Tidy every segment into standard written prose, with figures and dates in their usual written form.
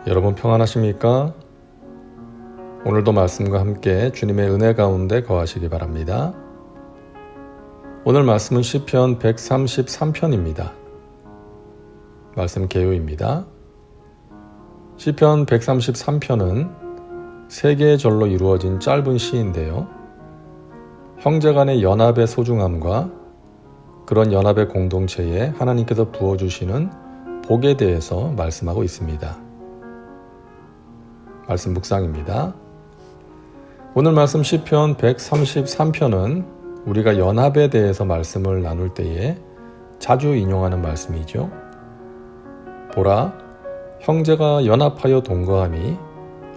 여러분 평안하십니까? 오늘도 말씀과 함께 주님의 은혜 가운데 거하시기 바랍니다. 오늘 말씀은 시편 133편입니다. 말씀 개요입니다. 시편 133편은 세 개의 절로 이루어진 짧은 시인데요. 형제 간의 연합의 소중함과 그런 연합의 공동체에 하나님께서 부어주시는 복에 대해서 말씀하고 있습니다. 말씀 묵상입니다. 오늘 말씀 시편 133편은 우리가 연합에 대해서 말씀을 나눌 때에 자주 인용하는 말씀이죠. 보라, 형제가 연합하여 동거함이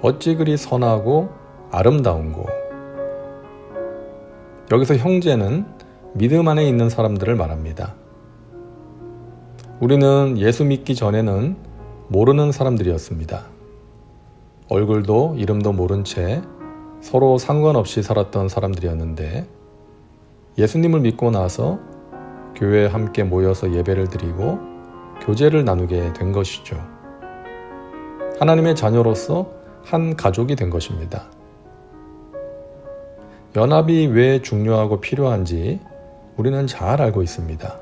어찌 그리 선하고 아름다운고. 여기서 형제는 믿음 안에 있는 사람들을 말합니다. 우리는 예수 믿기 전에는 모르는 사람들이었습니다. 얼굴도 이름도 모른 채 서로 상관없이 살았던 사람들이었는데 예수님을 믿고 나서 교회에 함께 모여서 예배를 드리고 교제를 나누게 된 것이죠. 하나님의 자녀로서 한 가족이 된 것입니다. 연합이 왜 중요하고 필요한지 우리는 잘 알고 있습니다.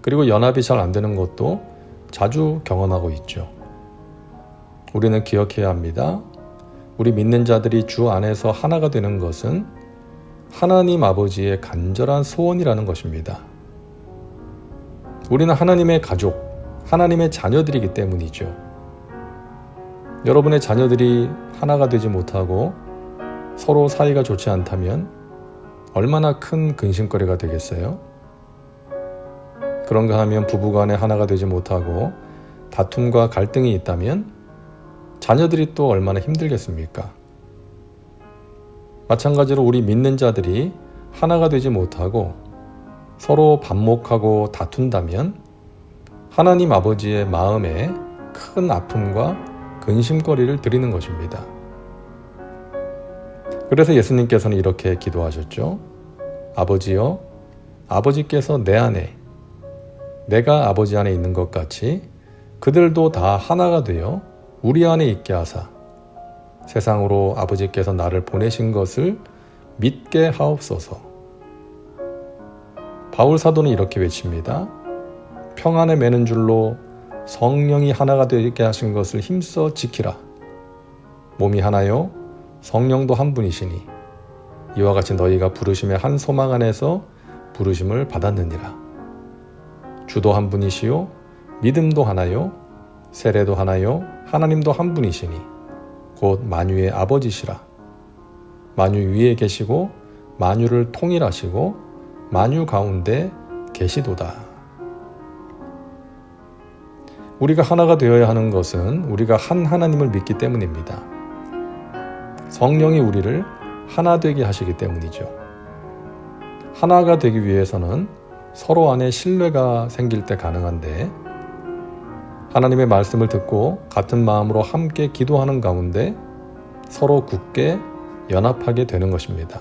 그리고 연합이 잘 안 되는 것도 자주 경험하고 있죠. 우리는 기억해야 합니다. 우리 믿는 자들이 주 안에서 하나가 되는 것은 하나님 아버지의 간절한 소원이라는 것입니다. 우리는 하나님의 가족, 하나님의 자녀들이기 때문이죠. 여러분의 자녀들이 하나가 되지 못하고 서로 사이가 좋지 않다면 얼마나 큰 근심거리가 되겠어요? 그런가 하면 부부간에 하나가 되지 못하고 다툼과 갈등이 있다면 자녀들이 또 얼마나 힘들겠습니까? 마찬가지로 우리 믿는 자들이 하나가 되지 못하고 서로 반목하고 다툰다면 하나님 아버지의 마음에 큰 아픔과 근심거리를 드리는 것입니다. 그래서 예수님께서는 이렇게 기도하셨죠. 아버지여, 아버지께서 내 안에, 내가 아버지 안에 있는 것 같이 그들도 다 하나가 되어 우리 안에 있게 하사 세상으로 아버지께서 나를 보내신 것을 믿게 하옵소서. 바울 사도는 이렇게 외칩니다. 평안에 매는 줄로 성령이 하나가 되게 하신 것을 힘써 지키라. 몸이 하나요 성령도 한 분이시니 이와 같이 너희가 부르심의 한 소망 안에서 부르심을 받았느니라. 주도 한 분이시요 믿음도 하나요 세례도 하나요 하나님도 한 분이시니 곧 만유의 아버지시라. 만유 위에 계시고 만유를 통일하시고 만유 가운데 계시도다. 우리가 하나가 되어야 하는 것은 우리가 한 하나님을 믿기 때문입니다. 성령이 우리를 하나 되게 하시기 때문이죠. 하나가 되기 위해서는 서로 안에 신뢰가 생길 때 가능한데 하나님의 말씀을 듣고 같은 마음으로 함께 기도하는 가운데 서로 굳게 연합하게 되는 것입니다.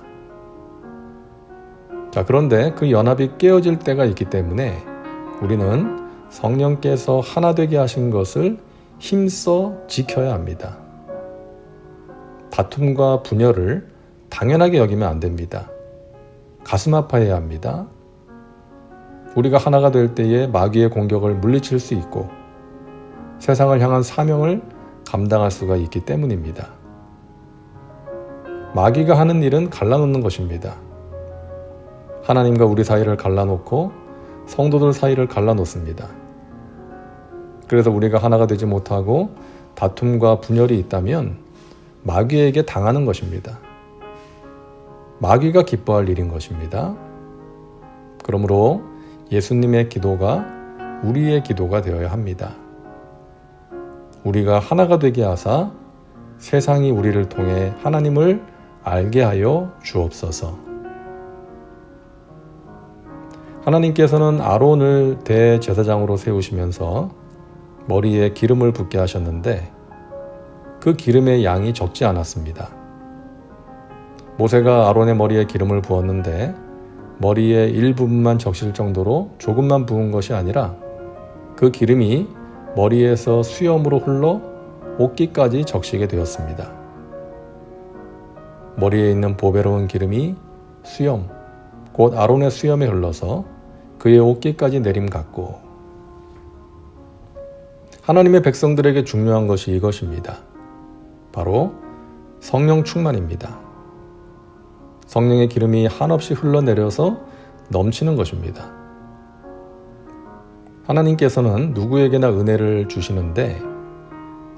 자, 그런데 그 연합이 깨어질 때가 있기 때문에 우리는 성령께서 하나 되게 하신 것을 힘써 지켜야 합니다. 다툼과 분열을 당연하게 여기면 안 됩니다. 가슴 아파해야 합니다. 우리가 하나가 될 때에 마귀의 공격을 물리칠 수 있고 세상을 향한 사명을 감당할 수가 있기 때문입니다. 마귀가 하는 일은 갈라놓는 것입니다. 하나님과 우리 사이를 갈라놓고 성도들 사이를 갈라놓습니다. 그래서 우리가 하나가 되지 못하고 다툼과 분열이 있다면 마귀에게 당하는 것입니다. 마귀가 기뻐할 일인 것입니다. 그러므로 예수님의 기도가 우리의 기도가 되어야 합니다. 우리가 하나가 되게 하사 세상이 우리를 통해 하나님을 알게 하여 주옵소서. 하나님께서는 아론을 대제사장으로 세우시면서 머리에 기름을 붓게 하셨는데 그 기름의 양이 적지 않았습니다. 모세가 아론의 머리에 기름을 부었는데 머리에 일부분만 적실 정도로 조금만 부은 것이 아니라 그 기름이 머리에서 수염으로 흘러 옷깃까지 적시게 되었습니다. 머리에 있는 보배로운 기름이 수염, 곧 아론의 수염에 흘러서 그의 옷깃까지 내림 같고, 하나님의 백성들에게 중요한 것이 이것입니다. 바로 성령 충만입니다. 성령의 기름이 한없이 흘러내려서 넘치는 것입니다. 하나님께서는 누구에게나 은혜를 주시는데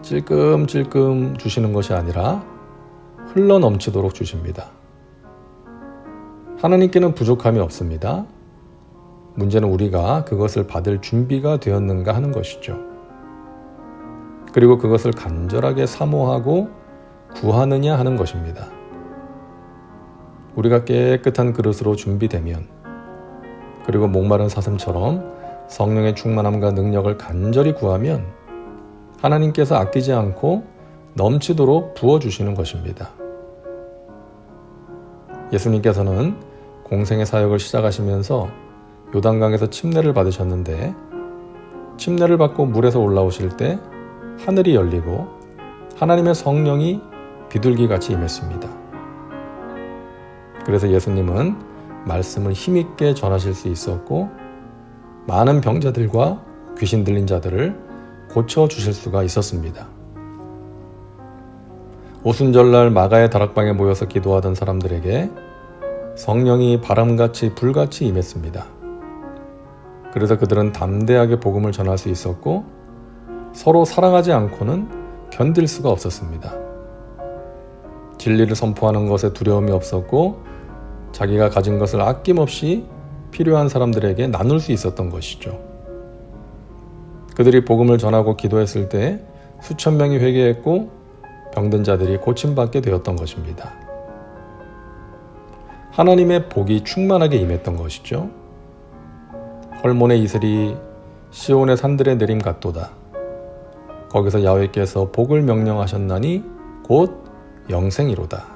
찔끔찔끔 주시는 것이 아니라 흘러넘치도록 주십니다. 하나님께는 부족함이 없습니다. 문제는 우리가 그것을 받을 준비가 되었는가 하는 것이죠. 그리고 그것을 간절하게 사모하고 구하느냐 하는 것입니다. 우리가 깨끗한 그릇으로 준비되면, 그리고 목마른 사슴처럼 성령의 충만함과 능력을 간절히 구하면 하나님께서 아끼지 않고 넘치도록 부어주시는 것입니다. 예수님께서는 공생의 사역을 시작하시면서 요단강에서 침례를 받으셨는데, 침례를 받고 물에서 올라오실 때 하늘이 열리고 하나님의 성령이 비둘기같이 임했습니다. 그래서 예수님은 말씀을 힘있게 전하실 수 있었고 많은 병자들과 귀신 들린 자들을 고쳐주실 수가 있었습니다. 오순절날 마가의 다락방에 모여서 기도하던 사람들에게 성령이 바람같이 불같이 임했습니다. 그래서 그들은 담대하게 복음을 전할 수 있었고 서로 사랑하지 않고는 견딜 수가 없었습니다. 진리를 선포하는 것에 두려움이 없었고 자기가 가진 것을 아낌없이 필요한 사람들에게 나눌 수 있었던 것이죠. 그들이 복음을 전하고 기도했을 때 수천 명이 회개했고 병든 자들이 고침받게 되었던 것입니다. 하나님의 복이 충만하게 임했던 것이죠. 헐몬의 이슬이 시온의 산들에 내림 같도다. 거기서 야훼께서 복을 명령하셨나니 곧 영생이로다.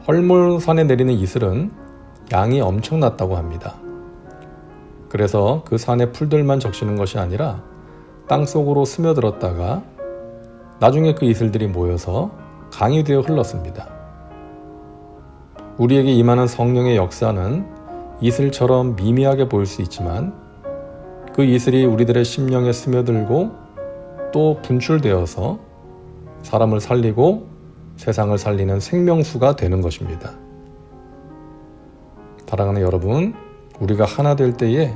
헐몬산에 내리는 이슬은 양이 엄청났다고 합니다. 그래서 그 산의 풀들만 적시는 것이 아니라 땅속으로 스며들었다가 나중에 그 이슬들이 모여서 강이 되어 흘렀습니다. 우리에게 임하는 성령의 역사는 이슬처럼 미미하게 보일 수 있지만 그 이슬이 우리들의 심령에 스며들고 또 분출되어서 사람을 살리고 세상을 살리는 생명수가 되는 것입니다. 사랑하는 여러분, 우리가 하나 될 때에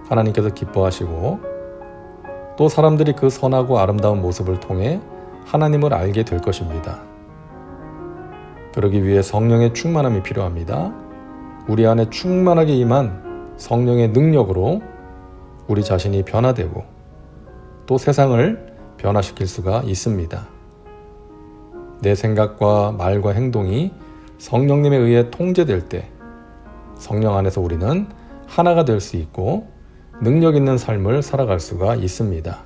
하나님께서 기뻐하시고 또 사람들이 그 선하고 아름다운 모습을 통해 하나님을 알게 될 것입니다. 그러기 위해 성령의 충만함이 필요합니다. 우리 안에 충만하게 임한 성령의 능력으로 우리 자신이 변화되고 또 세상을 변화시킬 수가 있습니다. 내 생각과 말과 행동이 성령님에 의해 통제될 때 성령 안에서 우리는 하나가 될 수 있고 능력 있는 삶을 살아갈 수가 있습니다.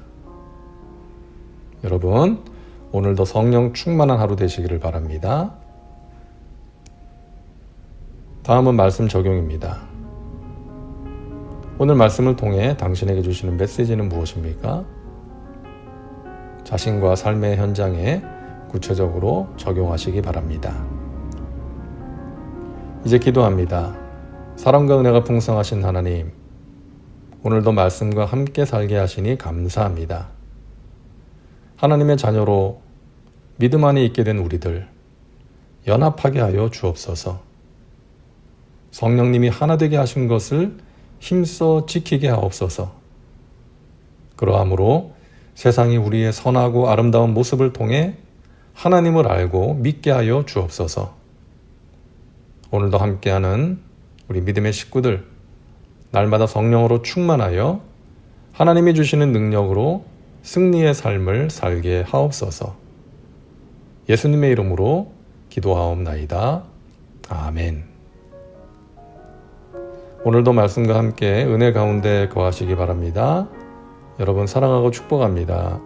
여러분, 오늘도 성령 충만한 하루 되시기를 바랍니다. 다음은 말씀 적용입니다. 오늘 말씀을 통해 당신에게 주시는 메시지는 무엇입니까? 자신과 삶의 현장에 구체적으로 적용하시기 바랍니다. 이제 기도합니다. 사랑과 은혜가 풍성하신 하나님, 오늘도 말씀과 함께 살게 하시니 감사합니다. 하나님의 자녀로 믿음 안에 있게 된 우리들 연합하게 하여 주옵소서. 성령님이 하나 되게 하신 것을 힘써 지키게 하옵소서. 그러함으로 세상이 우리의 선하고 아름다운 모습을 통해 하나님을 알고 믿게 하여 주옵소서. 오늘도 함께하는 우리 믿음의 식구들, 날마다 성령으로 충만하여 하나님이 주시는 능력으로 승리의 삶을 살게 하옵소서. 예수님의 이름으로 기도하옵나이다. 아멘. 오늘도 말씀과 함께 은혜 가운데 거하시기 바랍니다. 여러분 사랑하고 축복합니다.